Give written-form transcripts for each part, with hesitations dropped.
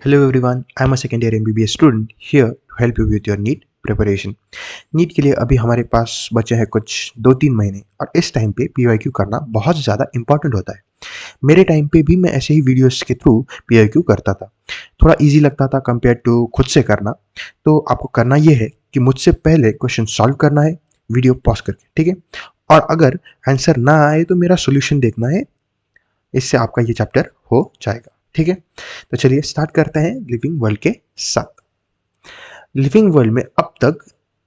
Hello everyone, I'm a second year MBBS student here to help you with your NEET preparation. NEET के लिए अभी हमारे पास बचे हैं कुछ 2-3 महीने और इस टाइम पे PYQ करना बहुत ज़्यादा इंपॉर्टेंट होता है। मेरे टाइम पे भी मैं ऐसे ही वीडियोस के थ्रू PYQ करता था। थोड़ा इजी लगता था कंपेयर टू खुद से करना। तो आपको करना ये है कि मुझसे पहले क्वेश्चन सॉल्व करना है वीडियो पॉज करके, ठीक है? और अगर आंसर ना आए तो मेरा सॉल्यूशन देखना है। इससे आपका ये चैप्टर हो जाएगा, ठीक है? तो चलिए स्टार्ट करते हैं लिविंग वर्ल्ड के साथ। लिविंग वर्ल्ड में अब तक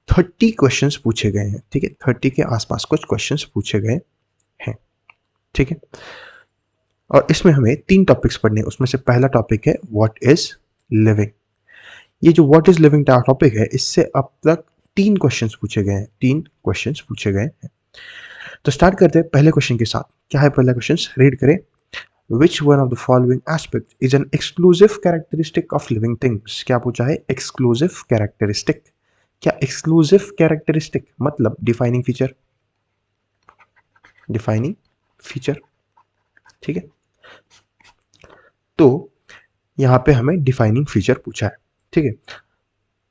30 क्वेश्चंस पूछे गए हैं, ठीक है? 30 के आसपास कुछ क्वेश्चंस पूछे गए हैं, ठीक है? और इसमें हमें 3 टॉपिक्स पढ़ने हैं। उसमें से पहला टॉपिक है व्हाट इज लिविंग। ये जो व्हाट इज लिविंग टॉपिक है, इससे अब तक 3 क्वेश्चंस पूछे गए हैं, 3 क्वेश्चंस पूछे गए हैं। तो स्टार्ट करते हैं पहले क्वेश्चन के साथ। क्या है पहला क्वेश्चन? रीड करें। Which one of the following aspect is an exclusive characteristic of living things? क्या पूछा है? Exclusive characteristic। क्या exclusive characteristic मतलब defining feature, defining feature, ठीक है? तो यहाँ पे हमें defining feature पूछा है, ठीक है?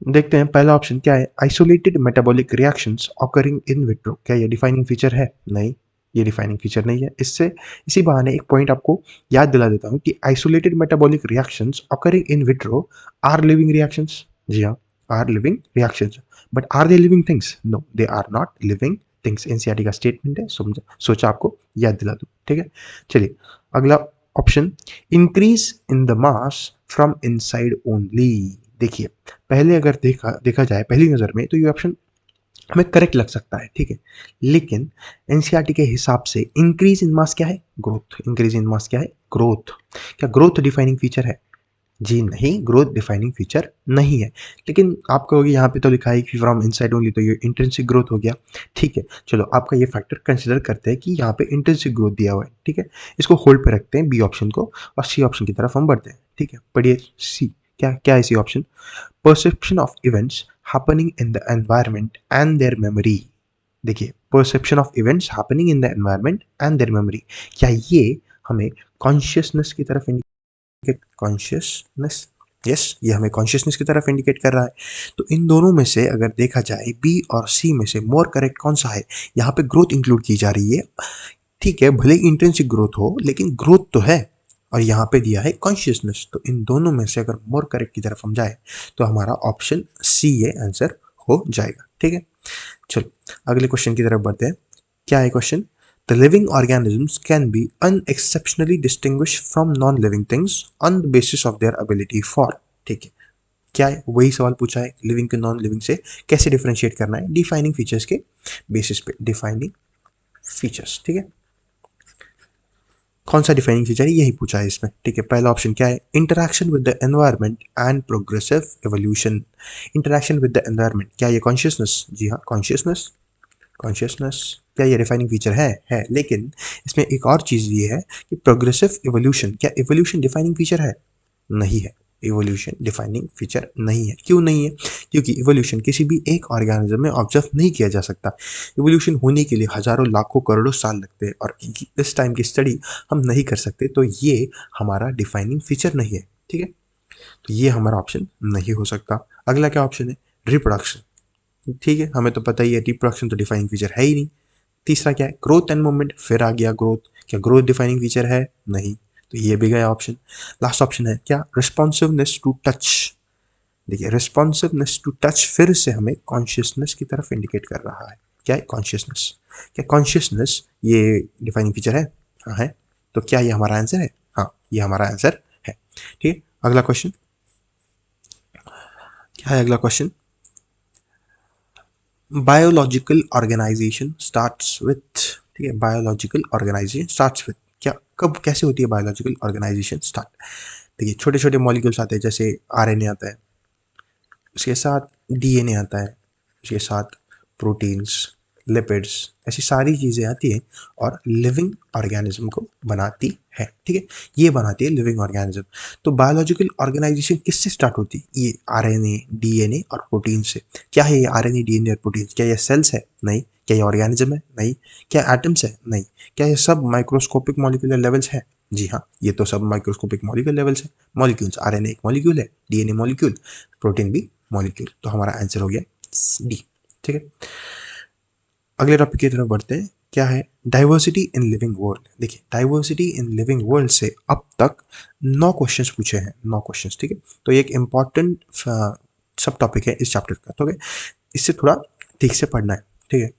देखते हैं पहला ऑप्शन क्या है? Isolated metabolic reactions occurring in vitro। क्या ये defining feature है? नहीं, ये डिफाइनिंग फीचर नहीं है। इससे इसी बहाने एक पॉइंट आपको याद दिला देता हूं कि isolated metabolic reactions occurring in vitro are living reactions. जी हाँ, are living reactions. But are they living things? No, they are not living things. NCERT का स्टेटमेंट है, सोचा आपको याद दिला दूं, ठीक है? चलिए अगला option, increase in the mass from inside only. देखिए पहले अगर देखा जाए पहली नजर में तो ये ऑप्शन हमें करेक्ट लग सकता है, ठीक है? लेकिन एनसीईआरटी के हिसाब से इंक्रीज इन मास क्या है? ग्रोथ। इंक्रीज इन मास क्या है? ग्रोथ। क्या ग्रोथ डिफाइनिंग फीचर है? जी नहीं, ग्रोथ डिफाइनिंग फीचर नहीं है। लेकिन आप कहोगे यहाँ पे तो लिखा है कि फ्रॉम इनसाइड ओनली, तो ये इंट्रिंसिक ग्रोथ हो गया, ठीक है? चलो आपका ये फैक्टर कंसिडर करते हैं कि यहाँ पे इंट्रिंसिक ग्रोथ दिया हुआ है, ठीक है? इसको होल्ड पे रखते हैं बी ऑप्शन को और सी ऑप्शन की तरफ हम बढ़ते हैं, ठीक है? पढ़िए सी। क्या क्या है C option? perception of events happening in the environment and their memory। देखिए perception of events happening in the environment and their memory, क्या ये हमें कॉन्शियसनेस की तरफ इंडिकेट? कॉन्शियसनेस, यस, ये हमें कॉन्शियसनेस की तरफ इंडिकेट कर रहा है। तो इन दोनों में से अगर देखा जाए बी और सी में से मोर करेक्ट कौन सा है? यहाँ पे ग्रोथ इंक्लूड की जा रही है, ठीक है? भले इंटेंसिव ग्रोथ हो लेकिन ग्रोथ तो है, और यहाँ पे दिया है कॉन्शियसनेस। तो इन दोनों में से अगर मोर करेक्ट की तरफ हम जाए तो हमारा ऑप्शन सी ये आंसर हो जाएगा, ठीक है? चलो अगले क्वेश्चन की तरफ बढ़ते हैं। क्या है question? The living organisms can be unexceptionally distinguish from non living things on the basis of their ability for. ठीक है, क्या है? वही सवाल पूछा है, लिविंग के नॉन लिविंग से कैसे डिफरेंशिएट करना है डिफाइनिंग फीचर्स के बेसिस पे। डिफाइनिंग फीचर्स, ठीक है? कौन सा डिफाइनिंग फीचर है यही पूछा है इसमें, ठीक है? पहला ऑप्शन क्या है? Interaction with the environment and progressive evolution. Interaction with the environment, क्या ये कॉन्शियसनेस? जी हाँ, कॉन्शियसनेस। कॉन्शियसनेस क्या ये डिफाइनिंग फीचर है, लेकिन इसमें एक और चीज़ ये है कि प्रोग्रेसिव एवोल्यूशन, क्या एवोल्यूशन डिफाइनिंग फीचर है? नहीं है, इवोल्यूशन डिफाइनिंग फीचर नहीं है। क्यों नहीं है? क्योंकि इवोल्यूशन किसी भी एक ऑर्गेनिज्म में ऑब्जर्व नहीं किया जा सकता। इवोल्यूशन होने के लिए हजारों लाखों करोड़ों साल लगते हैं और इस टाइम की स्टडी हम नहीं कर सकते, तो ये हमारा डिफाइनिंग फीचर नहीं है, ठीक है? तो ये हमारा ऑप्शन नहीं हो सकता। अगला क्या ऑप्शन है? रिप्रोडक्शन। ठीक है, हमें तो पता ही है रिप्रोडक्शन तो डिफाइनिंग फीचर है ही नहीं। तीसरा क्या है? Growth and movement. फिर आ गया ग्रोथ, क्या ग्रोथ डिफाइनिंग फीचर है? नहीं, तो ये भी गया ऑप्शन। लास्ट ऑप्शन है क्या? Responsiveness to touch. देखिए रिस्पॉन्सिवनेस टू टच फिर से हमें कॉन्शियसनेस की तरफ इंडिकेट कर रहा है। क्या है? कॉन्शियसनेस। क्या कॉन्शियसनेस ये डिफाइनिंग फीचर है? हाँ है। तो क्या ये हमारा आंसर है? हाँ, ये हमारा आंसर है, ठीक है? अगला क्वेश्चन क्या है? अगला question, biological organisation starts with. ठीक है, बायोलॉजिकल ऑर्गेनाइजेशन स्टार्ट्स विथ, क्या कब कैसे होती है बायोलॉजिकल ऑर्गेनाइजेशन स्टार्ट? देखिए छोटे छोटे मॉलिक्यूल्स आते हैं, जैसे आरएनए आता है, उसके साथ डीएनए आता है, उसके साथ प्रोटीन्स, लिपिड्स, ऐसी सारी चीज़ें आती हैं और लिविंग ऑर्गेनिज्म को बनाती है, ठीक है? ये बनाती है लिविंग ऑर्गेनिज्म। तो बायोलॉजिकल ऑर्गेनाइजेशन किससे स्टार्ट होती है? ये आरएनए, डीएनए और प्रोटीन से। क्या है ये आरएनए, डीएनए और प्रोटीन? क्या ये सेल्स है? नहीं। क्या ये ऑर्गेनिज्म है? नहीं। क्या एटम्स है? नहीं। क्या ये सब माइक्रोस्कोपिक मॉलिक्यूलर लेवल्स है? जी हाँ, ये तो सब माइक्रोस्कोपिक मॉलिक्यूल लेवल से मॉलिक्यूल्स, आरएनए एक मॉलिक्यूल है, डीएनए मॉलिक्यूल, प्रोटीन भी मॉलिक्यूल। तो हमारा आंसर हो गया डी। ठीक है, अगले टॉपिक की तरफ बढ़ते हैं। क्या है? Diversity in living world. देखिए, डाइवर्सिटी इन लिविंग वर्ल्ड से अब तक 9 क्वेश्चंस पूछे हैं, 9 क्वेश्चंस। ठीक है, तो ये एक इंपॉर्टेंट सब टॉपिक है इस चैप्टर का, तो इससे थोड़ा ठीक से पढ़ना है। ठीक है,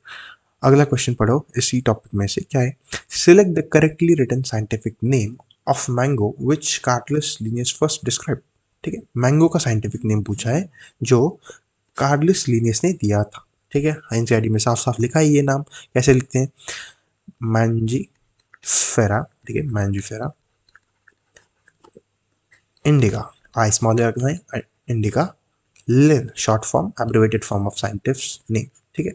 अगला क्वेश्चन पढ़ो इसी टॉपिक में से। क्या है? Select the correctly written scientific name of mango which Carolus Linnaeus first describe. ठीक है, मैंगो का साइंटिफिक नेम पूछा है जो कार्डलस लिनियस ने दिया था। ठीक है, एनसीईआरटी में साफ साफ लिखा है ये नाम। कैसे लिखते हैं? मैंजीफेरा। ठीक है, मैंजीफेरा इंडिका, आई स्मॉल रखना है, indica Lin, short form, abbreviated form of scientist name. ठीक है,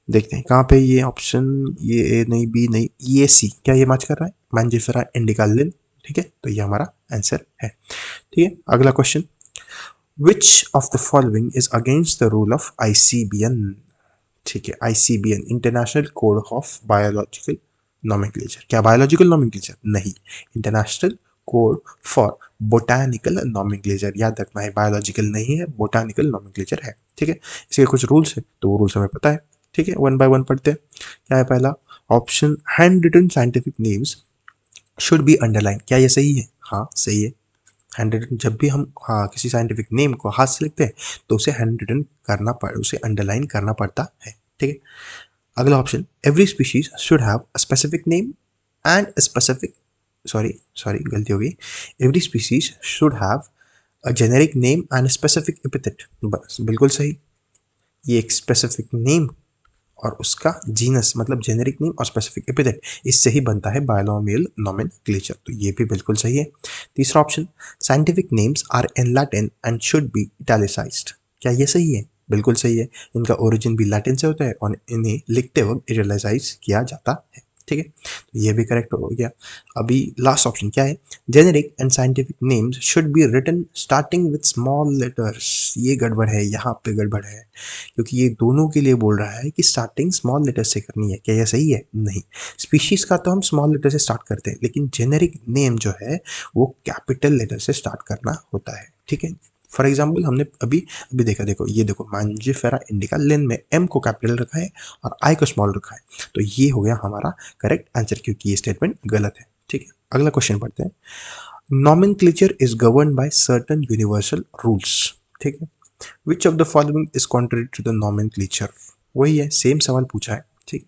देखते हैं कहाँ पे ये ऑप्शन, ये ए नहीं, बी नहीं, ये सी, क्या ये मैच कर रहा है? मैंजीफेरा इंडिका लिन। ठीक है, तो ये हमारा आंसर है। ठीक है, अगला question, which of the following is against the rule of ICBN. ठीक है, ICBN international code of biological nomenclature. क्या बायोलॉजिकल नॉमेनक्लेचर? नहीं, international code for botanical nomenclature. याद रखना है, बायोलॉजिकल नहीं है, बोटानिकल नॉमेनक्लेचर है। ठीक है, इसके कुछ रूल्स है, तो वो रूल्स हमें पता है। ठीक है, वन बाय वन पढ़ते हैं। क्या है पहला option? Hand written scientific names should be underline. क्या ये सही है? हाँ सही है। हैंड रिटन, जब भी हम हाँ किसी साइंटिफिक नेम को हाथ से लिखते हैं तो उसे हैंड रिटन करना उसे अंडरलाइन करना पड़ता है। ठीक है, अगला option, every species should have a specific name and specific, sorry sorry गलती हो गई, every species should have a generic name and specific epithet. बस बिल्कुल सही, ये एक स्पेसिफिक नेम और उसका जीनस मतलब जेनेरिक नेम और स्पेसिफिक एपिथेट, इससे ही बनता है बायोनॉमियल नोमेनक्लेचर, तो ये भी बिल्कुल सही है। तीसरा option, scientific names are in Latin and should be italicised. क्या ये सही है? बिल्कुल सही है, इनका ओरिजिन भी लैटिन से होता है और इन्हें लिखते वक्त इटैलिसाइज किया जाता है। ठीक है, तो ये भी करेक्ट हो गया। अभी लास्ट ऑप्शन क्या है? Generic and scientific names should be written starting with small letters. ये गड़बड़ है, यहाँ पे गड़बड़ है, क्योंकि ये दोनों के लिए बोल रहा है कि स्टार्टिंग स्मॉल लेटर से करनी है। क्या यह सही है? नहीं, स्पीशीज का तो हम स्मॉल लेटर से स्टार्ट करते हैं, लेकिन जेनेरिक नेम जो है वो कैपिटल लेटर से स्टार्ट करना होता है। ठीक है, फॉर एग्जाम्पल हमने अभी अभी देखा, देखो ये देखो, मैंजीफेरा इंडिका लिन में एम को कैपिटल रखा है और आई को स्मॉल रखा है, तो ये हो गया हमारा करेक्ट आंसर, क्योंकि ये स्टेटमेंट गलत है। ठीक है, अगला क्वेश्चन पढ़ते हैं। Nomenclature is govern by certain universal rules. ठीक है, which of the following is contrary to the nomenclature. वही है, सेम सवाल पूछा है। ठीक,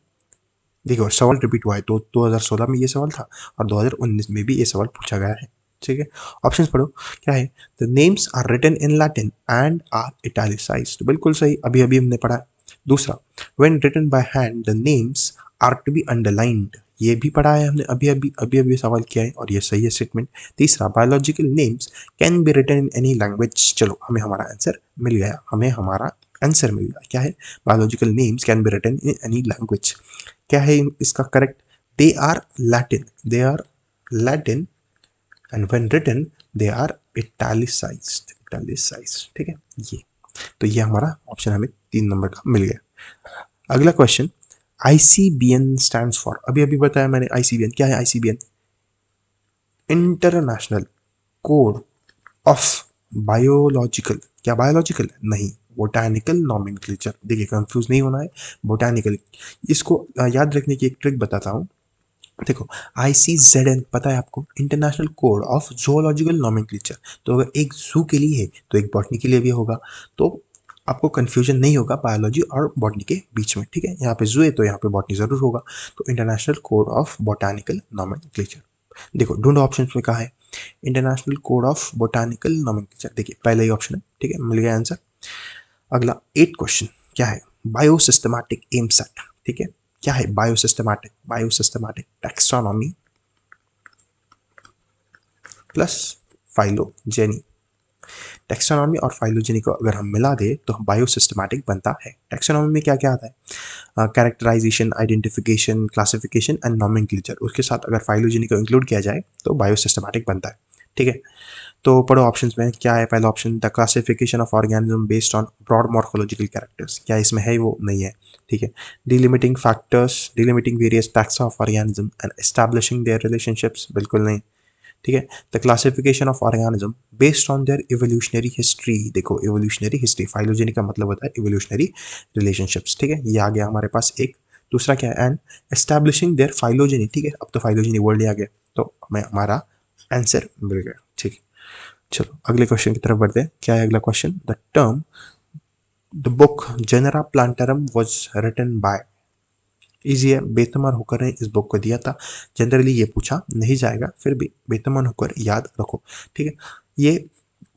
देखो सवाल रिपीट हुआ है, तो 2016 में ये सवाल था और 2019 में भी ये सवाल पूछा गया है। ठीक है, ऑप्शंस पढ़ो। क्या है? The names are written in Latin and are italicised. बिल्कुल सही, अभी अभी हमने पढ़ा है। दूसरा, when written by hand the names are to be underlined. ये भी पढ़ा है हमने, अभी अभी सवाल किया है और ये सही है स्टेटमेंट। तीसरा, biological names can be written in any language. चलो, हमें हमारा आंसर मिल गया, हमें हमारा आंसर मिल गया। क्या है? Biological names can be written in any language. क्या है इसका correct? They are Latin, they are Latin and when written they are italicised, italicised. ठीक है, ये तो ये हमारा ऑप्शन हमें 3 नंबर का मिल गया। अगला क्वेश्चन, आईसीबीएन स्टैंड्स फॉर, अभी अभी बताया मैंने आईसीबीएन। क्या है ICBN? International code of biological. क्या बायोलॉजिकल? नहीं, बोटानिकल नॉमेनक्लेचर। देखिए कंफ्यूज नहीं होना है, बोटानिकल। इसको याद रखने की एक ट्रिक बताता हूँ। देखो, ICZN पता है आपको, international code of zoological nomenclature. तो अगर एक जू के लिए है तो एक बॉटनी के लिए भी होगा, तो आपको कंफ्यूजन नहीं होगा बायोलॉजी और बॉटनी के बीच में। ठीक है, यहाँ पे जू है तो यहाँ पे बॉटनी जरूर होगा। तो international code of botanical nomenclature, देखो ढूंढो ऑप्शन में कहा है international code of botanical nomenclature. देखिए पहला ही ऑप्शन है। ठीक है, मिल गया आंसर। अगला 8 क्वेश्चन, क्या है? Biosystematic M set. ठीक है, क्या है biosystematic? Biosystematic taxonomy plus phylogeny. Taxonomy और फाइलोजेनी को अगर हम मिला दे तो बायोसिस्टमैटिक बनता है। टैक्सोनॉमी में क्या क्या आता है? Characterisation, identification, classification and nomenclature. उसके साथ अगर फाइलोजेनी को इंक्लूड किया जाए तो बायोसिस्टमैटिक बनता है। ठीक है। तो पढ़ो ऑप्शंस में क्या है। पहला option, the classification of organism based on broad morphological characters, क्या इसमें है? वो नहीं है। ठीक है। Delimiting factors, delimiting various taxa of organism and establishing their relationships, बिल्कुल नहीं। ठीक है। The classification of organism based on their evolutionary history, देखो इवोल्यूशनरी हिस्ट्री, फाइलोजेनी का मतलब होता है इवोल्यूशनरी रिलेशनशिप्स। ठीक है, ये आ गया हमारे पास एक। दूसरा क्या है? And establishing their phylogeny. ठीक है, अब तो फाइलोजेनी वर्ड आ गया, तो हमें हमारा आंसर मिल गया। ठीक है, चलो अगले क्वेश्चन की तरफ बढ़ते हैं। क्या है अगला question? The term the book Genera Plantarum was written by, easy है, बेतमन होकर ने इस बुक को दिया था। जनरली ये पूछा नहीं जाएगा, फिर भी बेतमन होकर याद रखो। ठीक है, ये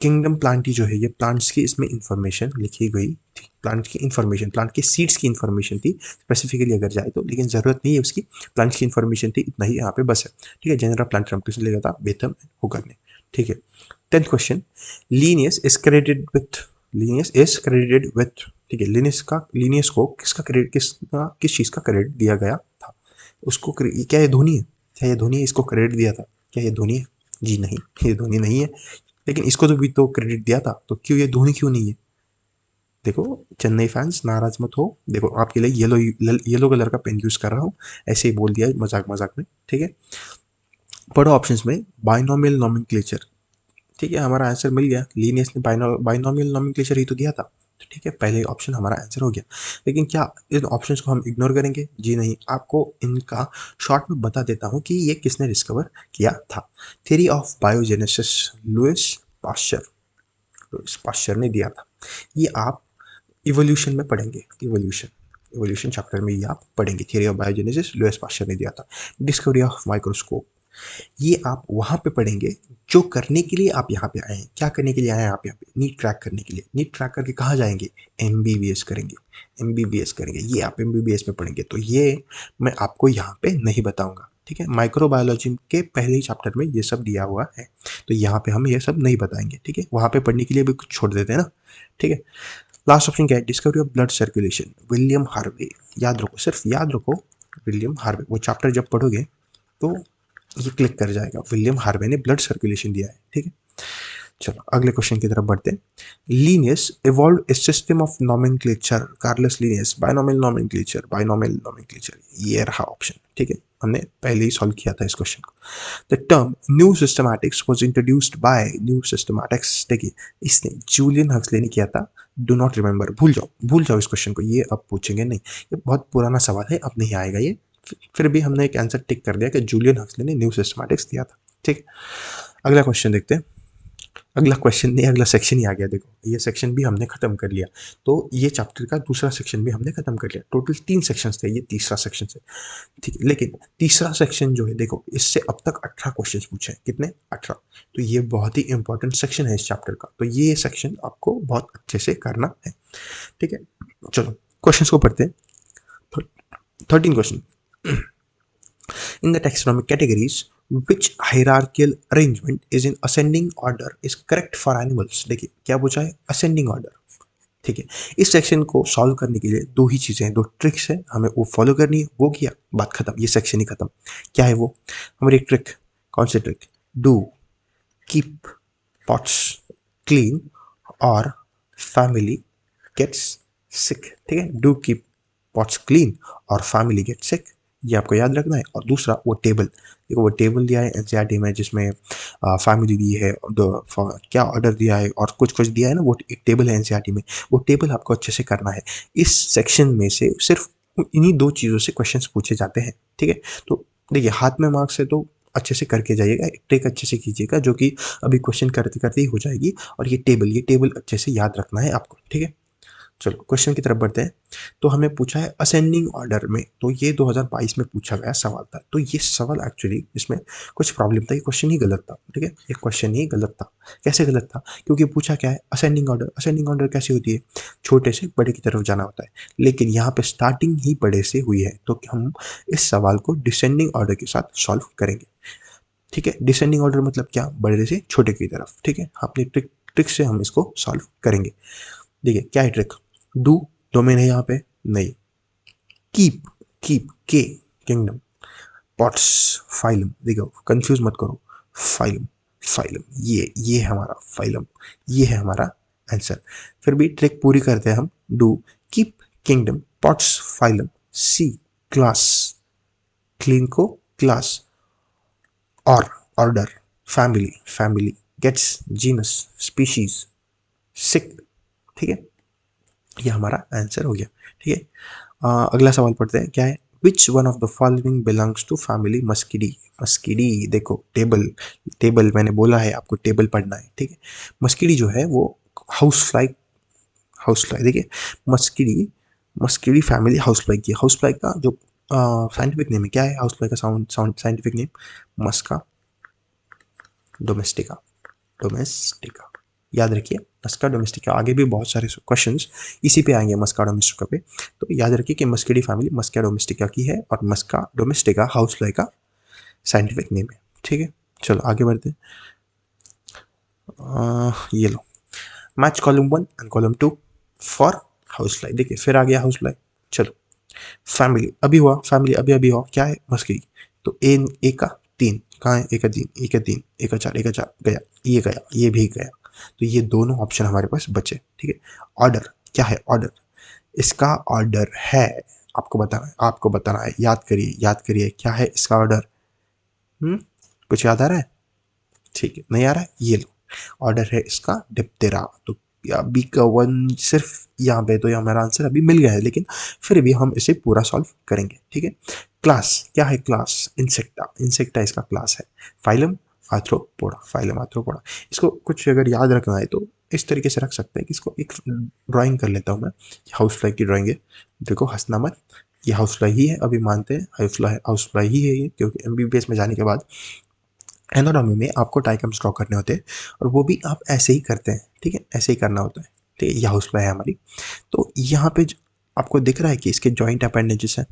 किंगडम प्लांटी जो है, ये प्लांट्स की इसमें इंफॉर्मेशन लिखी गई थी। प्लांट की इंफॉर्मेशन, प्लांट के सीड्स की इंफॉर्मेशन थी स्पेसिफिकली अगर जाए तो, लेकिन जरूरत नहीं है उसकी, प्लांट्स की इंफॉर्मेशन थी, इतना ही यहाँ पे बस है। ठीक है, जनरल प्लांटरम किसने लिखा था? बेथम होकर ने। ठीक है। 10th question, Linnaeus is credited with, Linnaeus is credited with, ठीक है, लीनियस का, लीनियस को किसका क्रेडिट, किसका, किस चीज का क्रेडिट दिया गया था उसको? क्या ये धोनी है? क्या ये धोनी है इसको क्रेडिट दिया था? क्या ये धोनी है? जी नहीं, ये धोनी नहीं है। लेकिन इसको तो भी तो क्रेडिट दिया था, तो क्यों ये धोनी क्यों नहीं है? देखो चेन्नई फैंस नाराज मत हो, देखो आपके लिए येलो येलो कलर का पेन यूज कर रहा हूँ, ऐसे ही बोल दिया मजाक मजाक में। ठीक है, पढ़ो ऑप्शंस में। बाइनोमियल नोमेनक्लेचर, ठीक है, हमारा आंसर मिल गया। लीनियस ने बाइनोमियल नोमेनक्लेचर ही तो दिया था, तो ठीक है, पहले ऑप्शन हमारा आंसर हो गया। लेकिन क्या इन ऑप्शंस को हम इग्नोर करेंगे? जी नहीं, आपको इनका शॉर्ट में बता देता हूँ कि ये किसने डिस्कवर किया था। Theory of biogenesis, Louis Pasteur, Louis Pasteur ने दिया था। ये आप इवोल्यूशन में पढ़ेंगे, इवोल्यूशन, इवोल्यूशन चैप्टर में ये आप पढ़ेंगे। Theory of biogenesis Louis Pasteur ने दिया था। डिस्कवरी ऑफ माइक्रोस्कोप, ये आप वहाँ पे पढ़ेंगे जो करने के लिए आप यहाँ पे आए हैं। क्या करने के लिए आए हैं आप यहाँ पे? नीट क्रैक करने के लिए। नीट क्रैक करके कहाँ जाएंगे? एमबीबीएस करेंगे, एमबीबीएस करेंगे, ये आप एमबीबीएस में पढ़ेंगे। तो ये मैं आपको यहाँ पे नहीं बताऊंगा। ठीक है, माइक्रोबायोलॉजी के पहले ही चैप्टर में ये सब दिया हुआ है, तो यहाँ पे हम ये सब नहीं बताएंगे। ठीक है, वहाँ पे पढ़ने के लिए भी कुछ छोड़ देते हैं ना। ठीक है, लास्ट ऑप्शन क्या है? Discovery of blood circulation, William Harvey. याद रखो, सिर्फ याद रखो, विलियम हार्वे। वो चैप्टर जब पढ़ोगे तो ये क्लिक कर जाएगा, विलियम हार्वे ने ब्लड सर्कुलेशन दिया है। ठीक है, चलो अगले क्वेश्चन की तरफ बढ़ते हैं। Linnaeus evolve a system of nomenclature, Carolus Linnaeus, binomial nomenclature, binomial nomenclature, ये रहा ऑप्शन। ठीक है, हमने पहले ही सॉल्व किया था इस क्वेश्चन को। The term new systematics was introduced by, new systematics, देखिए इसने जूलियन हक्सले ने किया था। डू नॉट रिमेंबर, भूल जाओ, भूल जाओ इस क्वेश्चन को, ये अब पूछेंगे नहीं, ये बहुत पुराना सवाल है, अब नहीं आएगा ये। फिर भी हमने एक आंसर टिक कर दिया कि जूलियन हक्सले ने न्यू सिस्टमैटिक्स दिया था। ठीक, अगला क्वेश्चन देखते हैं। अगला क्वेश्चन नहीं, अगला सेक्शन ही आ गया। देखो ये सेक्शन भी हमने खत्म कर लिया, तो ये चैप्टर का दूसरा सेक्शन भी हमने खत्म कर लिया। टोटल 3 सेक्शंस थे, ये तीसरा सेक्शन है। ठीक है, लेकिन तीसरा सेक्शन जो है, देखो इससे अब तक 18 क्वेश्चन पूछे हैं। कितने? 18। तो ये बहुत ही इंपॉर्टेंट सेक्शन है इस चैप्टर का, तो ये सेक्शन आपको बहुत अच्छे से करना है। ठीक है, चलो क्वेश्चन को पढ़ते हैं। 13 question, in the taxonomic categories, which hierarchical arrangement is in ascending order is correct for animals? देखिए क्या पूछा है? ascending order। ठीक है, इस सेक्शन को सॉल्व करने के लिए दो ही चीज़ें हैं, दो ट्रिक्स हैं, हमें वो फॉलो करनी है। वो किया, बात खत्म, ये सेक्शन ही खत्म। क्या है वो? हमारी ट्रिक, कौन सी trick? Do keep pots clean और फैमिली गेट्स सिक। ठीक है, डू कीप पॉट्स क्लीन और फैमिली गेट सिक, ये आपको याद रखना है। और दूसरा वो टेबल, देखो वो टेबल दिया है एनसीईआरटी में, जिसमें फैमिली दी है, क्या ऑर्डर दिया है और कुछ कुछ दिया है ना, वो एक टेबल है एनसीईआरटी में, वो टेबल आपको अच्छे से करना है। इस सेक्शन में से सिर्फ इन्हीं दो चीज़ों से क्वेश्चंस पूछे जाते हैं। ठीक है, तो देखिए हाथ में मार्क्स है तो अच्छे से करके जाइएगा, ट्रिक अच्छे से कीजिएगा, जो कि अभी क्वेश्चन करते करते ही हो जाएगी। और ये टेबल अच्छे से याद रखना है आपको। ठीक है, चलो क्वेश्चन की तरफ बढ़ते हैं। तो हमें पूछा है असेंडिंग ऑर्डर में, तो ये 2022 में पूछा गया सवाल था। तो ये सवाल एक्चुअली इसमें कुछ प्रॉब्लम था, ये क्वेश्चन ही गलत था। ठीक है, ये क्वेश्चन ही गलत था। कैसे गलत था? क्योंकि पूछा क्या है? Ascending order. असेंडिंग ऑर्डर कैसे होती है? छोटे से बड़े की तरफ जाना होता है, लेकिन यहाँ पे स्टार्टिंग ही बड़े से हुई है, तो हम इस सवाल को डिसेंडिंग ऑर्डर के साथ सॉल्व करेंगे। ठीक है, डिसेंडिंग ऑर्डर मतलब क्या? बड़े से छोटे की तरफ। ठीक है, अपनी ट्रिक से हम इसको सॉल्व करेंगे। देखिए क्या है ट्रिक? डू डोमेन है यहाँ पे, नहीं। कीप, कीप के किंगडम, पॉट्स फाइलम, देखो कंफ्यूज मत करो, फाइलम। फाइलम, ये है हमारा फाइलम, ये है हमारा आंसर। फिर भी ट्रिक पूरी करते हैं हम। Do, keep, kingdom, pots, phylum, C, class, clean को क्लास, और order, family, family, gets, genus, species, sick. ठीक है, ये हमारा आंसर हो गया। ठीक है, अगला सवाल पढ़ते हैं, क्या है? Which one of the following belongs to family Muscidae? Muscidae, देखो टेबल, टेबल मैंने बोला है आपको टेबल पढ़ना है। ठीक है, मस्किडी जो है वो हाउस फ्लाई, हाउस फ्लाई। देखिए Muscidae, Muscidae family house fly की, हाउस फ्लाई का जो साइंटिफिक नेम है क्या है? हाउस फ्लाई का scientific name Musca domestica, domestica, याद रखिए मस्का डोमेस्टिका। आगे भी बहुत सारे क्वेश्चंस इसी पे आएंगे मस्का डोमेस्टिका पे, तो याद रखिए कि मस्किडी फैमिली मस्का डोमेस्टिका की है और मस्का डोमेस्टिका हाउस फ्लाई का साइंटिफिक नेम है। ठीक है, चलो आगे बढ़ते हैं। ये लो, match column 1 and column 2 for house fly. देखिए फिर आ गया हाउस फ्लाई। चलो फैमिली अभी हुआ, फैमिली अभी अभी हुआ, क्या है? मस्किडी। तो ए का 3 कहाँ है? ए का 3, ए का 3, ए का 4, ए का 4 गया, ये भी गया। तो ये दोनों ऑप्शन हमारे पास बचे। ठीक है, ऑर्डर क्या है? ऑर्डर, इसका ऑर्डर है, आपको बताना है, आपको बताना है। याद करिए, याद करिए, क्या है इसका ऑर्डर? कुछ याद आ रहा है? ठीक है, नहीं आ रहा है? ये लो, ऑर्डर है इसका डिप्टेरा। तो या बी का 1 सिर्फ यहाँ पे, तो ये हमारा आंसर अभी मिल गया है, लेकिन फिर भी हम इसे पूरा सॉल्व करेंगे। ठीक है, क्लास क्या है? क्लास इंसेक्टा, इंसेक्टा इसका क्लास है। Phylum arthropoda, phylum arthropoda. इसको कुछ अगर याद रखना है तो इस तरीके से रख सकते हैं कि इसको एक ड्राइंग कर लेता हूँ मैं। हाउस फ्लाई की ड्राइंग है, देखो हंसना मत, ये हाउस फ्लाई ही है, अभी मानते हैं हाउस फ्लाई ही है ये, क्योंकि एमबीबीएस में जाने के बाद एनाटॉमी में आपको डायग्राम्स ड्रॉ करने होते हैं और वो भी आप ऐसे ही करते हैं। ठीक है, ऐसे ही करना होता है। ठीक है, ये हाउस फ्लाई है हमारी। तो यहाँ पे आपको दिख रहा है कि इसके जॉइंट अपेंडेजेस हैं।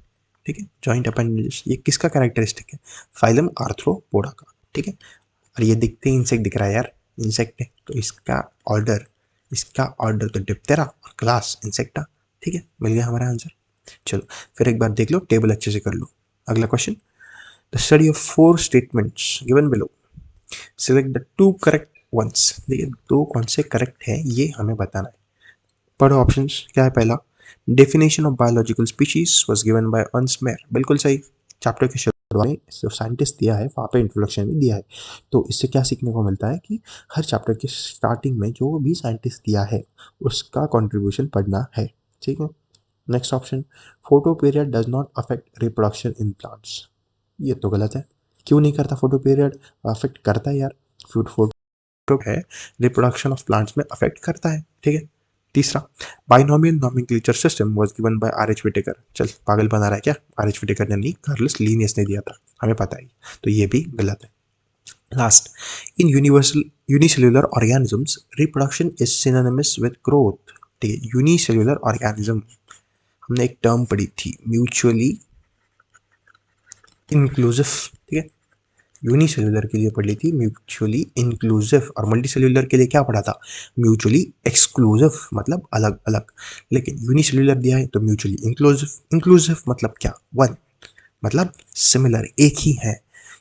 ठीक है, जॉइंट अपेंडेजेस, ये किसका कैरेक्टरिस्टिक है? फाइलम आर्थ्रोपोडा का। ठीक है, और ये दिखते ही इंसेक्ट दिख रहा है यार, इंसेक्ट है, तो इसका ऑर्डर तो डिप्टेरा और क्लास इंसेक्टा। ठीक है, मिल गया हमारा आंसर। चलो फिर एक बार देख लो, टेबल अच्छे से कर लो। अगला question, the study of 4 statements given below, select the 2 correct ones. देखिए 2 कौन से करेक्ट है ये हमें बताना है। पढ़ो ऑप्शंस, क्या है? पहला, definition of biological species was given bye Ernst mayor, बिल्कुल सही। चैप्टर के शुरुआत में जो साइंटिस्ट दिया है वहाँ पे इंट्रोडक्शन में दिया है। तो इससे क्या सीखने को मिलता है कि हर चैप्टर के स्टार्टिंग में जो भी साइंटिस्ट दिया है उसका कॉन्ट्रीब्यूशन पढ़ना है। ठीक है, next option, photo period does not affect reproduction in plants, ये तो गलत है। क्यों नहीं करता? फोटो पीरियड अफेक्ट करता है यार, फोटो है रिप्रोडक्शन ऑफ प्लांट्स में अफेक्ट करता है। ठीक है, तीसरा, binomial nomenclature system was given by R H Whittaker. चल पागल बना रहा है क्या? आर एच विटेकर ने नहीं, कार्लस लीनियस ने दिया था, हमें पता है, तो ये भी गलत है। Last, in unicellular organisms reproduction is synonymous with growth. ठीक है, यूनिसेल्युलर ऑर्गेनिज्म, हमने एक टर्म पढ़ी थी, म्यूचुअली इंक्लूसिव। ठीक है, यूनिसेल्युलर के लिए पढ़ ली थी म्यूचुअली इंक्लूसिव, और मल्टीसेल्युलर के लिए क्या पढ़ा था? म्यूचुअली एक्सक्लूसिव, मतलब अलग अलग। लेकिन यूनिसेल्युलर दिया है तो म्यूचुअली इंक्लूसिव, इंक्लूसिव मतलब क्या? वन, मतलब सिमिलर, एक ही है।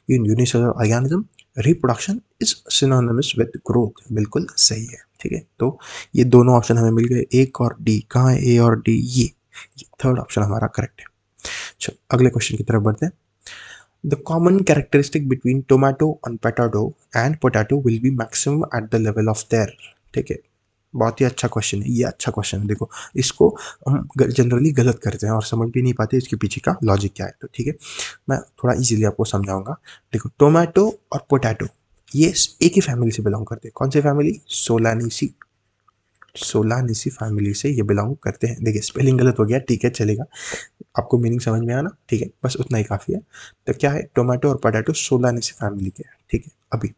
In unicellular organism reproduction is synonymous with growth, बिल्कुल सही है। ठीक है, तो ये दोनों ऑप्शन हमें मिल गए, एक और डी। कहाँ है ए और डी? ये थर्ड ऑप्शन हमारा करेक्ट है। चलो अगले क्वेश्चन की तरफ बढ़ते हैं। The common characteristic between tomato and potato will be maximum at the level of their। ठीक है, बहुत ही अच्छा क्वेश्चन है ये, अच्छा क्वेश्चन है। देखो इसको हम जनरली गलत करते हैं और समझ भी नहीं पाते इसके पीछे का लॉजिक क्या है। तो ठीक है, मैं थोड़ा इजीली आपको समझाऊंगा। देखो टोमेटो और पोटैटो ये एक ही फैमिली से बिलोंग करते हैं। कौन सी फैमिली? सोलानेसी, सोलानेसी फैमिली से ये बिलोंग करते हैं। देखिए स्पेलिंग गलत हो गया, ठीक है चलेगा, आपको मीनिंग समझ में आया ना? ठीक है, बस उतना ही काफ़ी है। तो क्या है, टोमेटो और पोटैटो सोलानेसी फैमिली के हैं। ठीक है, अभी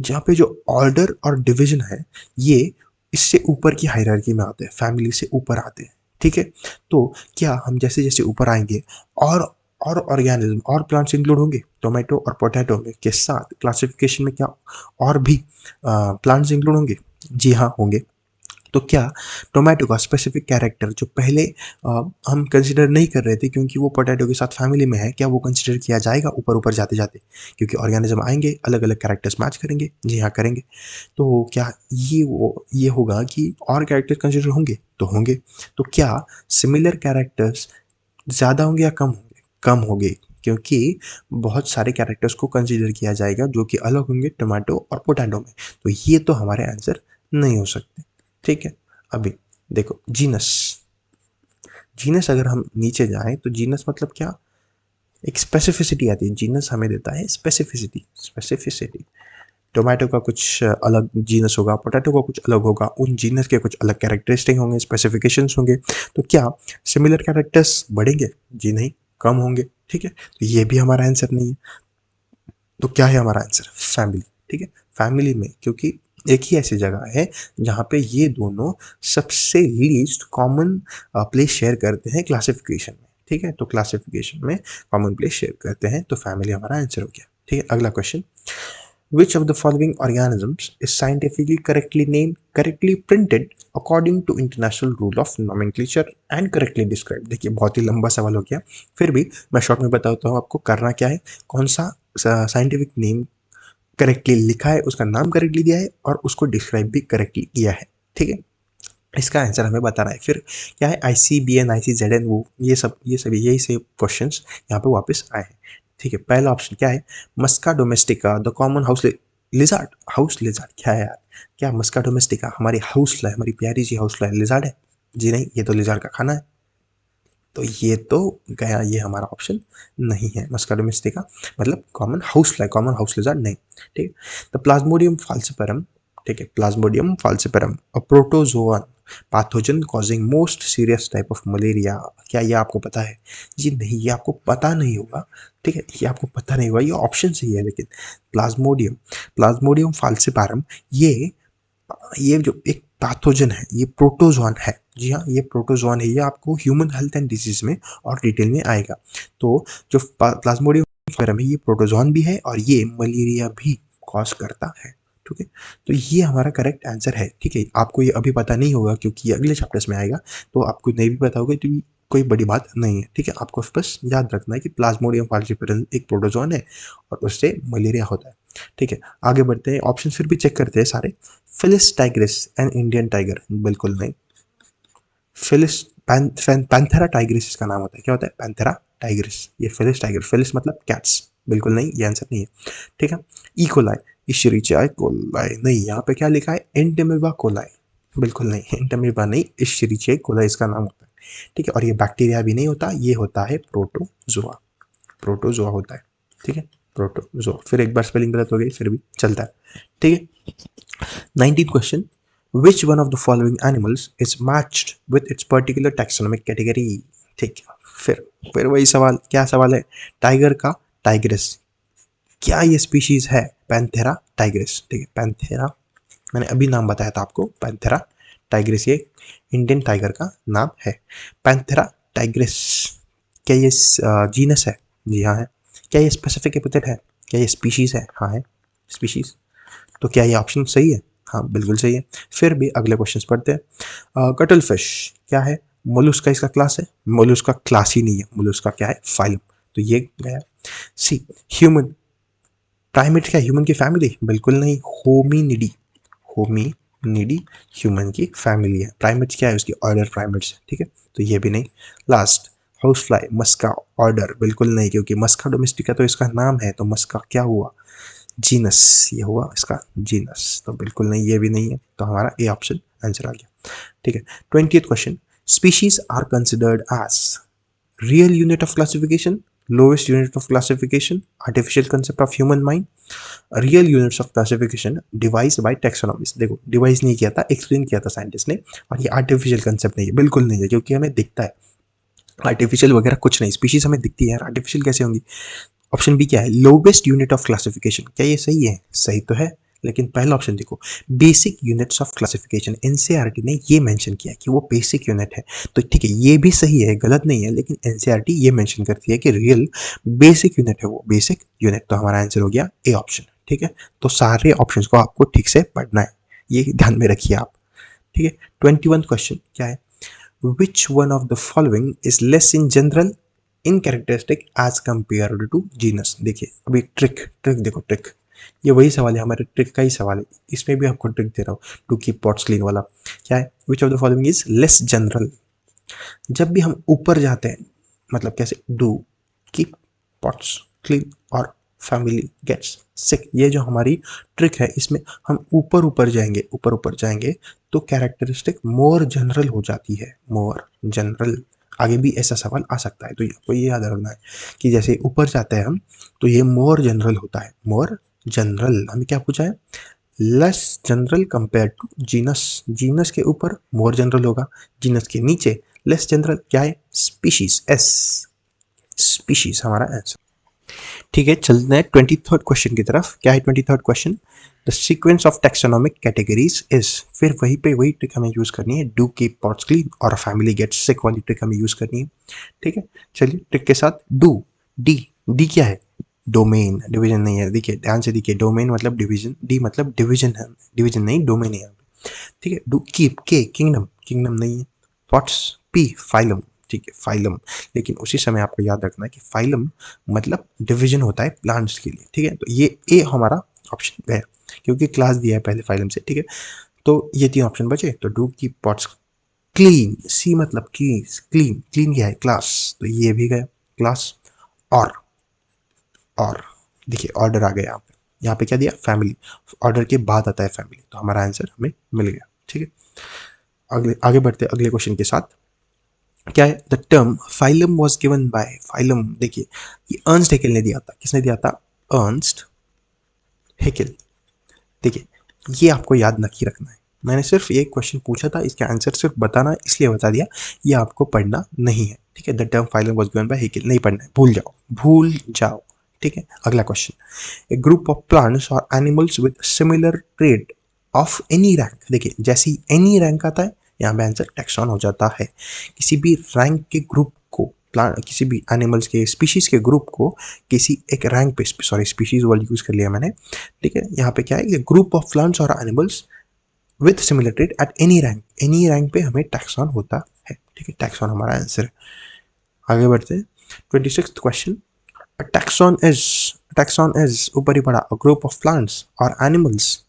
जहाँ पे जो ऑर्डर और डिवीजन है ये इससे ऊपर की हायरार्की में आते हैं, फैमिली से ऊपर आते हैं। ठीक है, तो क्या हम जैसे जैसे ऊपर आएंगे और ऑर्गेनिज्म और प्लांट्स इंक्लूड होंगे टोमेटो और पोटैटो में के साथ, क्लासिफिकेशन में क्या और भी प्लांट्स इंक्लूड होंगे? जी हाँ होंगे। तो क्या टोमेटो का स्पेसिफिक कैरेक्टर जो पहले हम कंसिडर नहीं कर रहे थे क्योंकि वो पोटैटो के साथ फैमिली में है, क्या वो कंसिडर किया जाएगा ऊपर ऊपर जाते जाते? क्योंकि ऑर्गेनिज्म आएंगे, अलग अलग कैरेक्टर्स मैच करेंगे, जी हाँ करेंगे। तो क्या ये होगा कि और कैरेक्टर्स कंसिडर होंगे? तो होंगे। तो क्या सिमिलर कैरेक्टर्स ज़्यादा होंगे या कम होंगे? कम होंगे, क्योंकि बहुत सारे कैरेक्टर्स को कंसिडर किया जाएगा जो कि अलग होंगे टोमेटो और पोटैटो में। तो ये तो हमारे आंसर नहीं हो सकते। ठीक है, अभी देखो जीनस। जीनस अगर हम नीचे जाएं तो जीनस मतलब क्या? एक स्पेसिफिसिटी आती है। जीनस हमें देता है स्पेसिफिसिटी। स्पेसिफिसिटी टोमेटो का कुछ अलग जीनस होगा, पोटैटो का कुछ अलग होगा, उन जीनस के कुछ अलग कैरेक्टरिस्टिक होंगे, स्पेसिफिकेशंस होंगे। तो क्या सिमिलर कैरेक्टर्स बढ़ेंगे? जी नहीं, कम होंगे। ठीक है, तो ये भी हमारा आंसर नहीं है। तो क्या है हमारा आंसर? फैमिली। ठीक है, फैमिली में क्योंकि एक ही ऐसी जगह है जहाँ पे ये दोनों सबसे लीस्ट कॉमन प्लेस शेयर करते हैं क्लासिफिकेशन में। ठीक है, तो क्लासिफिकेशन में कॉमन प्लेस शेयर करते हैं, तो फैमिली हमारा आंसर हो गया। ठीक है, अगला question. Which of the following organisms is scientifically correctly named, correctly printed according to international rule of nomenclature and correctly described? देखिए बहुत ही लंबा सवाल हो गया, फिर भी मैं शॉर्ट में बताता हूँ आपको करना क्या है। कौन सा साइंटिफिक नेम करेक्टली लिखा है, उसका नाम करेक्टली दिया है और उसको डिस्क्राइब भी करेक्टली किया है। ठीक है, इसका आंसर हमें बताना है। फिर क्या है, ICBN, ICZN, वो ये सभी यही से क्वेश्चन यहाँ पे वापस आए हैं। ठीक है, पहला ऑप्शन क्या है? Musca domestica, the common house lizard. House lizard क्या है यार? क्या मस्का डोमेस्टिका हमारी हाउस फ्लाई, हमारी प्यारी सी हाउस फ्लाई लिजार्ड है? जी नहीं, ये तो लिजार्ड का खाना है। तो ये तो गया, ये हमारा ऑप्शन नहीं है। मस्का डोमेस्टिका मतलब common house fly, common house lizard नहीं। ठीक है, द प्लाज्मोडियम फाल्सिपेरम। ठीक है, Plasmodium falciparum a protozoan pathogen causing most serious type of malaria. क्या ये आपको पता है? जी नहीं, ये आपको पता नहीं होगा। ठीक है, ये आपको पता नहीं होगा, ये ऑप्शन सही है लेकिन प्लाज्मोडियम, प्लाज्मोडियम फाल्सिपारम ये जो एक पैथोजन है, ये प्रोटोजोन है। जी हाँ, ये प्रोटोजोन है। ये आपको ह्यूमन हेल्थ एंड डिजीज में और डिटेल में आएगा। तो जो प्लाज्मोडियम फाल्सिपारम है, ये प्रोटोजोन भी है और ये मलेरिया भी कॉज करता है। ठीक है, तो ये हमारा करेक्ट आंसर है। ठीक है, आपको ये अभी पता नहीं होगा क्योंकि ये अगले चैप्टर्स में आएगा, तो आपको नहीं भी पता होगा तो भी कोई बड़ी बात नहीं है। ठीक है, आपको बस याद रखना है कि प्लाज्मोडियम फाल्सिपारम एक प्रोटोजोन है और उससे मलेरिया होता है। ठीक है, आगे बढ़ते हैं, ऑप्शन फिर भी चेक करते हैं सारे। Phyllis Tigris and Indian tiger, बिल्कुल नहीं। फिलिस पैंथेरा टाइग्रिस इसका नाम होता है। क्या होता है? Panthera Tigris. ये फिलिस टाइगर, फिलिस मतलब कैट्स, बिल्कुल नहीं, ये आंसर नहीं है। ठीक है, इकोलाई, इशरिचिया कोलाई नहीं। यहाँ पे क्या लिखा है? एंटेमिबा कोलाई, बिल्कुल नहीं, एंटेमिबा नहीं, इशरिचिया कोलाई इसका नाम होता है। ठीक है, और ये बैक्टीरिया भी नहीं होता, ये होता है प्रोटोजोआ। प्रोटोजोआ होता है। ठीक है, प्रोटोजोआ। फिर एक बार स्पेलिंग गलत हो गई, फिर भी चलता है। ठीक है, 19th question. Which one of the following animals is matched with its particular taxonomic category? ठीक है, फिर वही सवाल, क्या सवाल है? टाइगर का टाइग्रिस, क्या ये स्पीशीज है? Panthera Tigris. ठीक है, पैंथेरा, मैंने अभी नाम बताया था आपको, पैंथेरा टाइग्रिस ये इंडियन टाइगर का नाम है। पैंथेरा टाइग्रिस, क्या ये जीनस है? जी हाँ है। क्या ये स्पेसिफिक एपिथेट है? क्या ये स्पीशीज है? हाँ है, स्पीशीज। तो क्या ये ऑप्शन सही है? हाँ बिल्कुल सही है। फिर भी अगले क्वेश्चन पढ़ते हैं। कटल फिश क्या है? मोलुस्का इसका क्लास है? मोलुस्का क्लास ही नहीं है, मोलुस्का क्या है? फाइलम। तो ये गया। सी, ह्यूमन प्राइमेट क्या ह्यूमन की फैमिली? बिल्कुल नहीं, होमिनिडी, होमिनिडी ह्यूमन की फैमिली है। प्राइमेट्स क्या है? उसकी ऑर्डर प्राइमेट्स। ठीक है, तो ये भी नहीं। लास्ट, हाउस फ्लाई मस्का ऑर्डर, बिल्कुल नहीं, क्योंकि मस्का डोमेस्टिका तो इसका नाम है, तो मस्का क्या हुआ? जीनस, ये हुआ इसका जीनस। तो बिल्कुल नहीं, ये भी नहीं है, तो हमारा ए ऑप्शन आंसर आ गया। ठीक है, 20th question. Species are considered as real unit of classification, lowest unit of classification, artificial concept of human mind, real units of classification devise by taxonomist. देखो डिवाइस नहीं किया था, एक्सप्लेन किया था scientist ने, और ये आर्टिफिशियल कंसेप्ट नहीं है, बिल्कुल नहीं है, क्योंकि हमें दिखता है। आर्टिफिशियल वगैरह कुछ नहीं, स्पीशीज हमें दिखती है यार, आर्टिफिशियल कैसे होंगी? ऑप्शन बी क्या है? Lowest unit of classification. क्या ये सही है? सही तो है, लेकिन पहला ऑप्शन देखो, basic units of classification, NCERT ने ये मेंशन किया कि वो बेसिक यूनिट है। तो ठीक है, ये भी सही है, गलत नहीं है, लेकिन एनसीईआरटी ये मेंशन करती है कि रियल बेसिक यूनिट है वो बेसिक यूनिट। तो हमारा आंसर हो गया ए ऑप्शन। ठीक है, तो सारे ऑप्शंस को आपको ठीक से पढ़ना है, ये ध्यान में रखिए आप। ठीक है। 21 क्वेश्चन क्या है, which one of the following is less in general in characteristic as compared to genus. देखिए अभी ट्रिक ट्रिक देखो, ट्रिक ये वही सवाल है, हमारे ट्रिक का ही सवाल है, इसमें भी आपको ट्रिक दे रहा हूँ, टू कीप पॉट्स क्लीन वाला। क्या है, which of the following is less general. जब भी हम ऊपर जाते हैं, मतलब कैसे, डू कीप पॉट्स क्लीन और फैमिली गेट्स सिक, ये जो हमारी ट्रिक है, इसमें हम ऊपर ऊपर जाएंगे, ऊपर ऊपर जाएंगे तो कैरेक्टरिस्टिक मोर जनरल हो जाती है, मोर जनरल। आगे भी ऐसा सवाल आ सकता है, तो आपको ये याद रखना है कि जैसे ऊपर जाते हैं हम तो ये मोर जनरल होता है, मोर जनरल। हमें क्या पूछा है, less general compare to genus, genus के ऊपर मोर जनरल होगा, जीनस के नीचे लेस जनरल। क्या है, स्पीशीज, एस, स्पीशीज हमारा आंसर। ठीक है, चलते हैं 23rd क्वेश्चन की तरफ। क्या है 23rd question, the sequence of taxonomic categories is, फिर वहीं पे वही ट्रिक हमें यूज करनी है, डू कीप पॉट्स क्लीन और फैमिली गेट्स सिक वाली ट्रिक हमें यूज करनी है। ठीक है, चलिए ट्रिक के साथ, डू, डी, डी क्या है, डोमेन, डिवीजन नहीं है, देखिए ध्यान से देखिए, डोमेन मतलब डिवीजन, डी मतलब डिवीजन है, डिवीजन नहीं डोमेन है। ठीक है, डू कीप, के किंगडम, किंगडम नहीं है, पॉट्स, पी फाइलम, ठीक है फाइलम, लेकिन उसी समय आपको याद रखना है कि फाइलम मतलब डिवीजन होता है प्लांट्स के लिए। ठीक है, तो ये ए हमारा ऑप्शन है, क्योंकि क्लास दिया है पहले फाइलम से। ठीक है, तो ये 3 ऑप्शन बचे, तो डू कीप पॉट्स क्लीन, सी मतलब कीज, क्लीन, क्लीन क्या है, क्लास, तो ये भी गया क्लास। और देखिए ऑर्डर आ गया यहाँ पे क्या दिया, फैमिली, ऑर्डर के बाद आता है फैमिली, तो हमारा आंसर हमें मिल गया। ठीक है, अगले आगे बढ़ते हैं अगले क्वेश्चन के साथ। क्या है, the term phylum was given by, phylum देखिए ये अर्न्स्ट हेकेल ने दिया था, किसने दिया था, अर्न्स्ट हेकेल। देखिए ये आपको याद नहीं रखना है, मैंने सिर्फ एक क्वेश्चन पूछा था, इसका आंसर सिर्फ बताना इसलिए बता दिया, ये आपको पढ़ना नहीं है। ठीक है, the term phylum was given by Haeckel नहीं पढ़ना है, भूल जाओ, भूल जाओ। ठीक है, अगला question, a group of plants और animals with similar trade of any rank. देखिए जैसे ही एनी रैंक आता है यहाँ पे आंसर टैक्सॉन हो जाता है, किसी भी रैंक के ग्रुप को, प्लांट किसी भी एनिमल्स के स्पीशीज के ग्रुप को किसी एक रैंक पे, सॉरी स्पीशीज वर्ड यूज कर लिया मैंने। ठीक है, यहाँ पे क्या है, ग्रुप ऑफ प्लांट्स और animals with similar trade at any rank पे हमें टैक्सॉन होता है। ठीक है, टैक्सॉन हमारा आंसर है। आगे बढ़ते हैं 26th क्वेश्चन, taxon is ऊपर ही पढ़ा, a group of plants or animals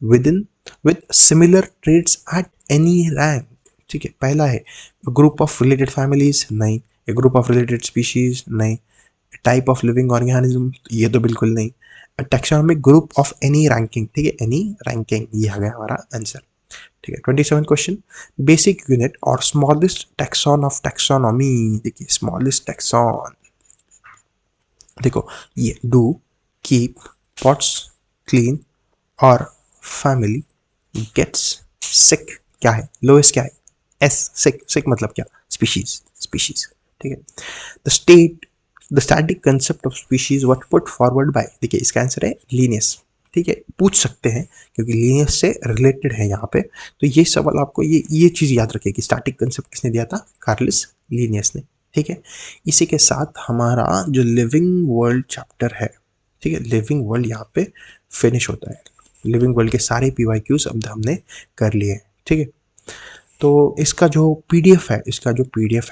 within with similar traits at any rank। ठीक है, पहला है ग्रुप ऑफ रिलेटेड फैमिलीज, नहीं, ए ग्रुप ऑफ रिलेटेड स्पीशीज, नहीं, टाइप ऑफ लिविंग ऑर्गेनिज्म, ये तो बिल्कुल नहीं, taxonomic group of any ranking. ठीक है, एनी रैंकिंग, ये आ गया हमारा आंसर। ठीक है, 27 क्वेश्चन, बेसिक यूनिट और स्मॉलेस्ट टैक्सॉन ऑफ टैक्सोनॉमी। देखिए स्मॉलेस्ट टैक्सॉन, देखो ये डू कीप पॉट्स क्लीन और फैमिली गेट्स सिक, क्या है, लोएस्ट क्या है, एस, सिक, सिक मतलब क्या, स्पीशीज, स्पीशीज। ठीक है, the static concept of species what put forward bye, देखिए इसका आंसर है लीनियस। ठीक है, पूछ सकते हैं क्योंकि लीनियस से रिलेटेड है यहाँ पे, तो ये सवाल आपको ये चीज़ याद रखिए कि स्टैटिक कंसेप्ट किसने दिया था, कार्लिस लीनियस ने। ठीक है, इसी के साथ हमारा जो लिविंग वर्ल्ड चैप्टर है, ठीक है, लिविंग वर्ल्ड यहाँ पे फिनिश होता है, लिविंग वर्ल्ड के सारे PYQs अब हमने कर लिए हैं। ठीक है, तो इसका जो पीडीएफ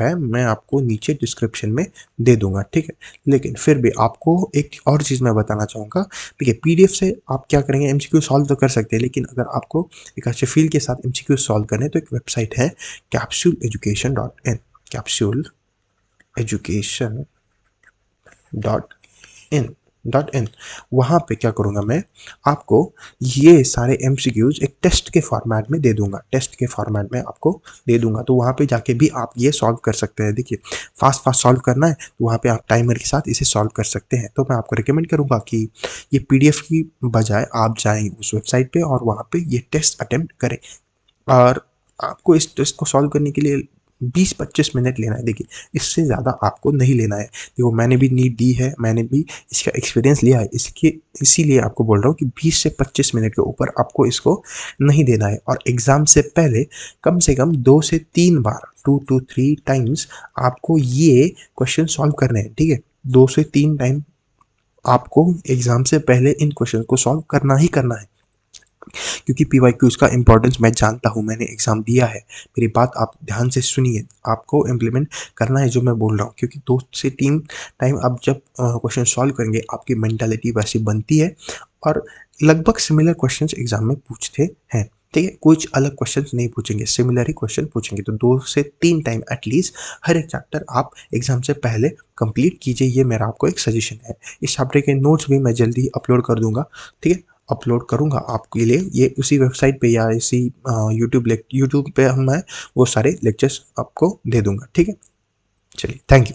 है मैं आपको नीचे डिस्क्रिप्शन में दे दूंगा। ठीक है, लेकिन फिर भी आपको एक और चीज़ मैं बताना चाहूँगा, देखिए पीडीएफ से आप क्या करेंगे, MCQ सॉल्व तो कर सकते हैं, लेकिन अगर आपको एक अच्छे फील के साथ MCQ सॉल्व करने, तो एक वेबसाइट है capsuleeducation.in, capsuleeducation.in, वहाँ पे क्या करूँगा मैं, आपको ये सारे MCQs एक टेस्ट के फॉर्मेट में दे दूंगा, टेस्ट के फॉर्मेट में आपको दे दूंगा, तो वहाँ पे जाके भी आप ये सॉल्व कर सकते हैं। देखिए फास्ट सॉल्व करना है तो वहाँ पे आप टाइमर के साथ इसे सॉल्व कर सकते हैं, तो मैं आपको रिकमेंड करूँगा कि ये PDF की बजाय आप जाएँ उस वेबसाइट पर और वहाँ पर ये टेस्ट अटेम्प्ट करें, और आपको इस टेस्ट को सॉल्व करने के लिए 20-25 मिनट लेना है। देखिए इससे ज़्यादा आपको नहीं लेना है, देखो मैंने भी नीट दी है, मैंने भी इसका एक्सपीरियंस लिया है, इसीलिए आपको बोल रहा हूँ कि 20 से 25 मिनट के ऊपर आपको इसको नहीं देना है, और एग्ज़ाम से पहले कम से कम 2 से 3 बार, 2 to 3 टाइम्स आपको ये क्वेश्चन सॉल्व करने हैं। ठीक है, 2 से 3 टाइम आपको एग्ज़ाम से पहले इन क्वेश्चन को सॉल्व करना ही करना है, क्योंकि पीवाईक्यूज़ का इम्पोर्टेंस मैं जानता हूँ, मैंने एग्ज़ाम दिया है। मेरी बात आप ध्यान से सुनिए, आपको इम्प्लीमेंट करना है जो मैं बोल रहा हूँ, क्योंकि 2 से 3 टाइम आप जब क्वेश्चन सॉल्व करेंगे, आपकी मेंटालिटी वैसी बनती है और लगभग सिमिलर क्वेश्चंस एग्ज़ाम में पूछते हैं, ठीक है? कुछ अलग क्वेश्चंस नहीं पूछेंगे, सिमिलर ही क्वेश्चन पूछेंगे। तो 2 से 3 टाइम एटलीस्ट हर एक चैप्टर आप एग्ज़ाम से पहले कंप्लीट कीजिए, ये मेरा आपको एक सजेशन है। इस चैप्टर के नोट्स भी मैं जल्दी ही अपलोड कर दूँगा, ठीक है? अपलोड करूँगा आपके लिए, ये उसी वेबसाइट पे या इसी यूट्यूब पे मैं वो सारे लेक्चर्स आपको दे दूँगा, ठीक है? चलिए, थैंक यू।